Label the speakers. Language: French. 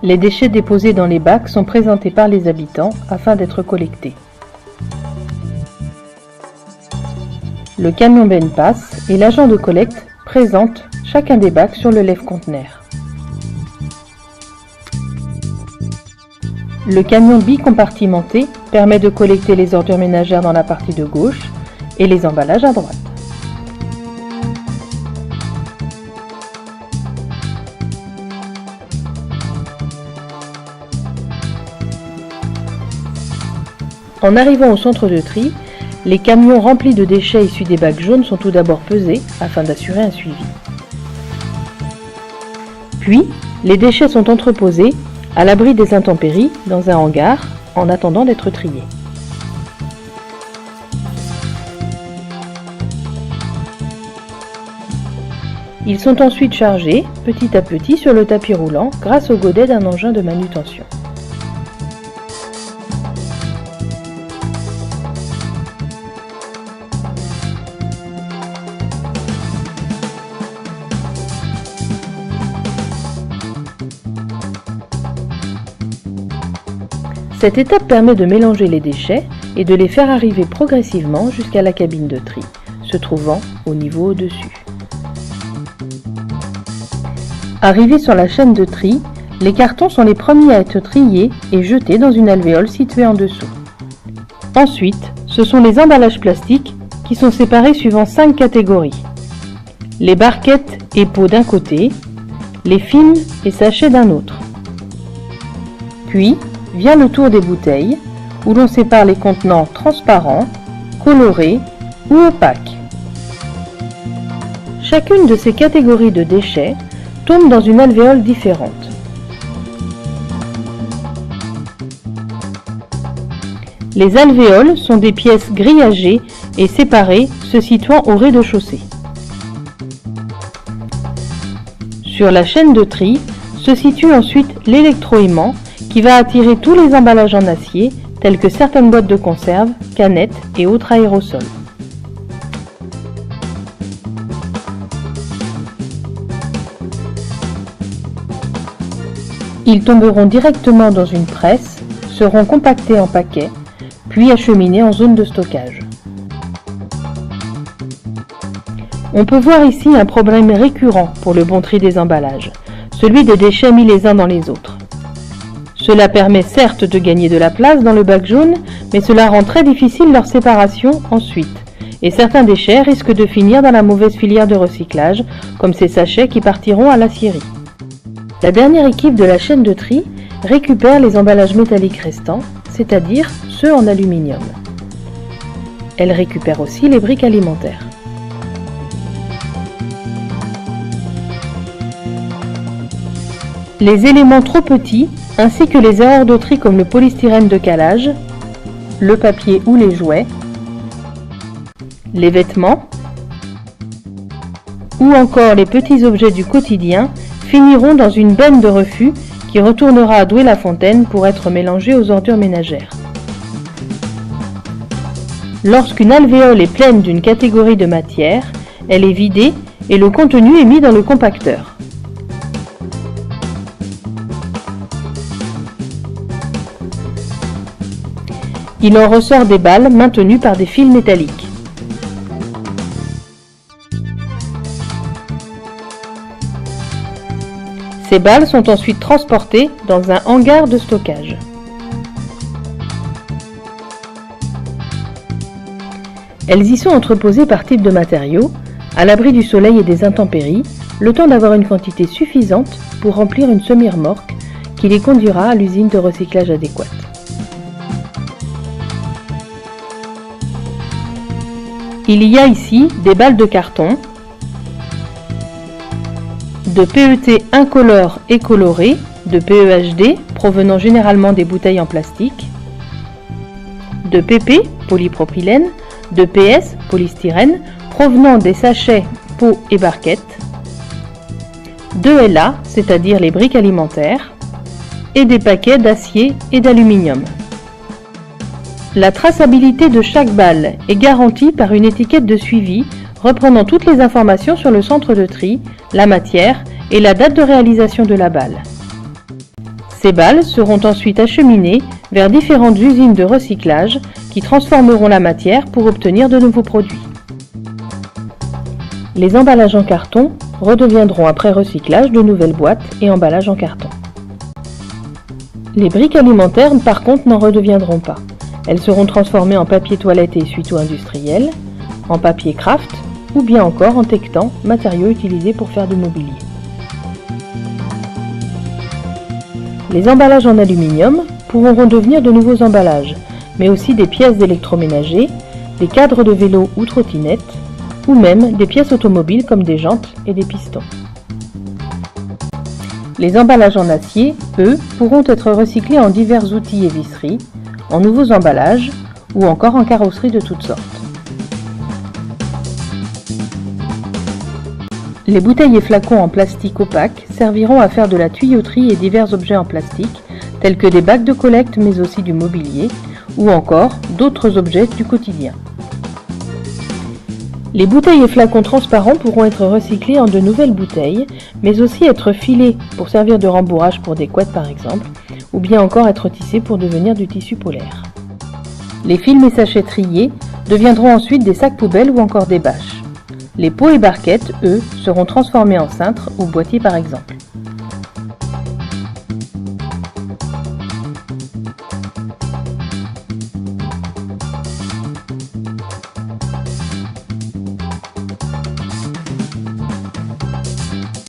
Speaker 1: Les déchets déposés dans les bacs sont présentés par les habitants afin d'être collectés. Le camion benne passe et l'agent de collecte présente chacun des bacs sur le lève-conteneur. Le camion bicompartimenté permet de collecter les ordures ménagères dans la partie de gauche et les emballages à droite. En arrivant au centre de tri, les camions remplis de déchets issus des bacs jaunes sont tout d'abord pesés afin d'assurer un suivi. Puis, les déchets sont entreposés à l'abri des intempéries dans un hangar en attendant d'être triés. Ils sont ensuite chargés petit à petit sur le tapis roulant grâce au godet d'un engin de manutention. Cette étape permet de mélanger les déchets et de les faire arriver progressivement jusqu'à la cabine de tri, se trouvant au niveau au-dessus. Arrivés sur la chaîne de tri, les cartons sont les premiers à être triés et jetés dans une alvéole située en dessous. Ensuite, ce sont les emballages plastiques qui sont séparés suivant 5 catégories. Les barquettes et pots d'un côté, les films et sachets d'un autre. Puis, vient le tour des bouteilles, où l'on sépare les contenants transparents, colorés ou opaques. Chacune de ces catégories de déchets tombe dans une alvéole différente. Les alvéoles sont des pièces grillagées et séparées se situant au rez-de-chaussée. Sur la chaîne de tri se situe ensuite l'électroaimant qui va attirer tous les emballages en acier, tels que certaines boîtes de conserve, canettes et autres aérosols. Ils tomberont directement dans une presse, seront compactés en paquets, puis acheminés en zone de stockage. On peut voir ici un problème récurrent pour le bon tri des emballages, celui des déchets mis les uns dans les autres. Cela permet certes de gagner de la place dans le bac jaune, mais cela rend très difficile leur séparation ensuite, et certains déchets risquent de finir dans la mauvaise filière de recyclage, comme ces sachets qui partiront à l'acierie. La dernière équipe de la chaîne de tri récupère les emballages métalliques restants, c'est-à-dire ceux en aluminium. Elle récupère aussi les briques alimentaires. Les éléments trop petits, ainsi que les erreurs de tri comme le polystyrène de calage, le papier ou les jouets, les vêtements, ou encore les petits objets du quotidien finiront dans une benne de refus qui retournera à Douai-la-Fontaine pour être mélangée aux ordures ménagères. Lorsqu'une alvéole est pleine d'une catégorie de matière, elle est vidée et le contenu est mis dans le compacteur. Il en ressort des balles maintenues par des fils métalliques. Ces balles sont ensuite transportées dans un hangar de stockage. Elles y sont entreposées par type de matériaux, à l'abri du soleil et des intempéries, le temps d'avoir une quantité suffisante pour remplir une semi-remorque qui les conduira à l'usine de recyclage adéquate. Il y a ici des balles de carton, de PET incolore et coloré, de PEHD provenant généralement des bouteilles en plastique, de PP polypropylène, de PS polystyrène provenant des sachets, pots et barquettes, de LA, c'est-à-dire les briques alimentaires, et des paquets d'acier et d'aluminium. La traçabilité de chaque balle est garantie par une étiquette de suivi reprenant toutes les informations sur le centre de tri, la matière et la date de réalisation de la balle. Ces balles seront ensuite acheminées vers différentes usines de recyclage qui transformeront la matière pour obtenir de nouveaux produits. Les emballages en carton redeviendront après recyclage de nouvelles boîtes et emballages en carton. Les briques alimentaires, par contre, n'en redeviendront pas. Elles seront transformées en papier toilette et essuie-tout industriel, en papier craft ou bien encore en tectan, matériaux utilisés pour faire du mobilier. Les emballages en aluminium pourront redevenir de nouveaux emballages, mais aussi des pièces d'électroménager, des cadres de vélo ou trottinettes, ou même des pièces automobiles comme des jantes et des pistons. Les emballages en acier, eux, pourront être recyclés en divers outils et visseries, en nouveaux emballages ou encore en carrosserie de toutes sortes. Les bouteilles et flacons en plastique opaque serviront à faire de la tuyauterie et divers objets en plastique, tels que des bacs de collecte mais aussi du mobilier, ou encore d'autres objets du quotidien. Les bouteilles et flacons transparents pourront être recyclés en de nouvelles bouteilles, mais aussi être filés pour servir de rembourrage pour des couettes par exemple, ou bien encore être tissés pour devenir du tissu polaire. Les films et sachets triés deviendront ensuite des sacs poubelles ou encore des bâches. Les pots et barquettes, eux, seront transformés en cintres ou boîtiers par exemple.